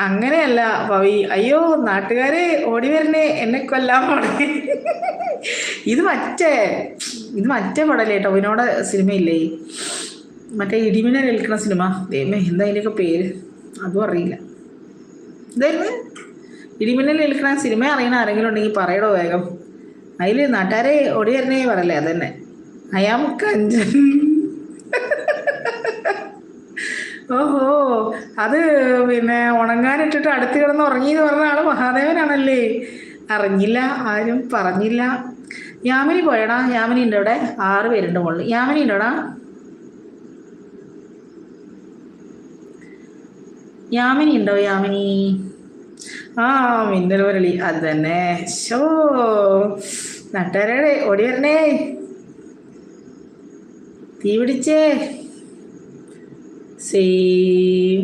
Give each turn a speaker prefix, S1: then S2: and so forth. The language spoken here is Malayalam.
S1: അങ്ങനെയല്ല പവി. അയ്യോ നാട്ടുകാരെ ഓടി വരണേ എന്നെ കൊല്ലാൻ പോണേ. ഇത് മറ്റേ ഇത് മറ്റേ പടല്ലേ ടൊവിനോടെ സിനിമയില്ലേ, മറ്റേ ഇടിമിന്നൽ ഏൽക്കുന്ന സിനിമ. ദൈവമേ എന്താ അതിൻ്റെയൊക്കെ പേര്, അതും അറിയില്ല. ഇതായിരുന്നു ഇടിമിന്നൽ ഏൽക്കുന്ന സിനിമ. അറിയണ ആരെങ്കിലും ഉണ്ടെങ്കിൽ പറയടോ വേഗം. അതിൽ നാട്ടുകാരെ ഓടി വരണേ പറയല്ലേ, അതന്നെ. അയാം കഞ്ചൻ. ഓഹോ, അത് പിന്നെ ഉണങ്ങാനിട്ടിട്ട് അടുത്ത് കിടന്ന് ഉറങ്ങി എന്ന് പറഞ്ഞ ആള് മഹാദേവനാണല്ലേ. അറിഞ്ഞില്ല, ആരും പറഞ്ഞില്ല. യാമിനി പോയടാ, യാമിനി ഉണ്ട് അവിടെ. 6 പേരുണ്ട് മുകളിൽ. യാമിനി ഉണ്ടോടാ? യാമിനി ഉണ്ടോ? യാമിനി. ആ മിന്നൽ മുരളി അത് തന്നെ. ഷോ നട്ടരടെ ഓടി വരണേ, തീ പിടിച്ചേ. സെയിം